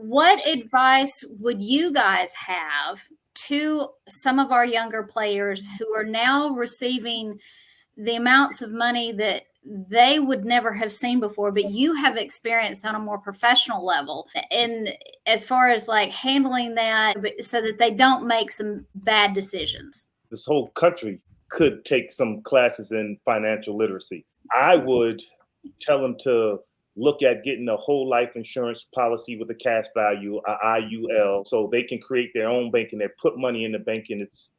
what advice would you guys have to some of our younger players who are now receiving the amounts of money that they would never have seen before, but you have experienced on a more professional level, and as far as like handling that so that they don't make some bad decisions? This whole country could take some classes in financial literacy. I would tell them to look at getting a whole life insurance policy with a cash value, a IUL, so they can create their own bank and they put money in the bank and it's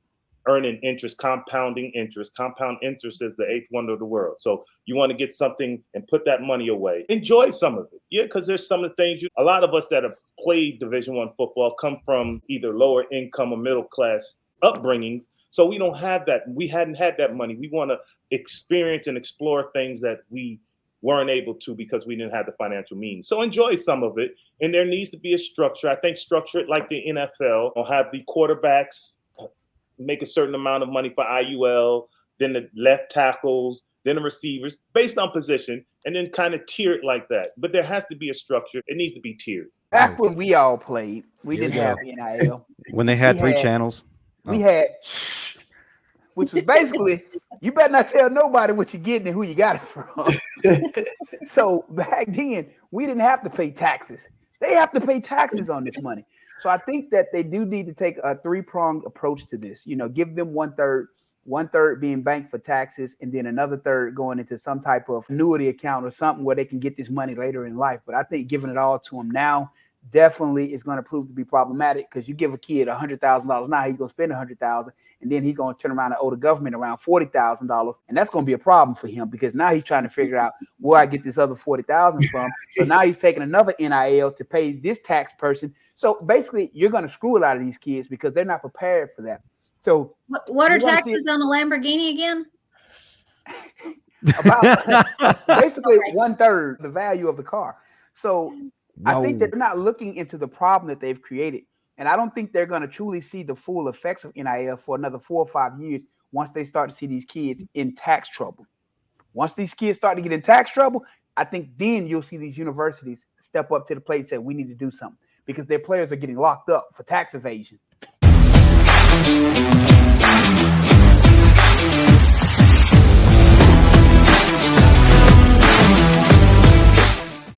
earning interest, compounding interest. Compound interest is the eighth wonder of the world. So you want to get something and put that money away. Enjoy some of it. Yeah, because there's some of the things a lot of us that have played Division I football come from either lower income or middle class upbringings. So we don't have that. We hadn't had that money. We want to experience and explore things that we weren't able to because we didn't have the financial means. So enjoy some of it. And there needs to be a structure. I think structure it like the NFL. I'll have the quarterbacks make a certain amount of money for IUL, then the left tackles, then the receivers, based on position, and then kind of tier it like that. But there has to be a structure. It needs to be tiered. Back when we all played, we didn't have NIL. When they had three channels. We had, which was basically, you better not tell nobody what you're getting and who you got it from. So back then, we didn't have to pay taxes. They have to pay taxes on this money. So I think that they do need to take a three-pronged approach to this. You know, give them one third being banked for taxes, and then another third going into some type of annuity account or something where they can get this money later in life. But I think giving it all to them now definitely is going to prove to be problematic, because you give a kid $100,000 now, he's going to spend $100,000, and then he's going to turn around and owe the government around $40,000, and that's going to be a problem for him, because now he's trying to figure out where I get this other $40,000 from. So now he's taking another NIL to pay this tax person. So basically, you're going to screw a lot of these kids because they're not prepared for that. So what are taxes on a Lamborghini again? About basically one third the value of the car. So I think that they're not looking into the problem that they've created. And I don't think they're going to truly see the full effects of NIL for another 4 or 5 years once they start to see these kids in tax trouble. Once these kids start to get in tax trouble, I think then you'll see these universities step up to the plate and say, we need to do something, because their players are getting locked up for tax evasion.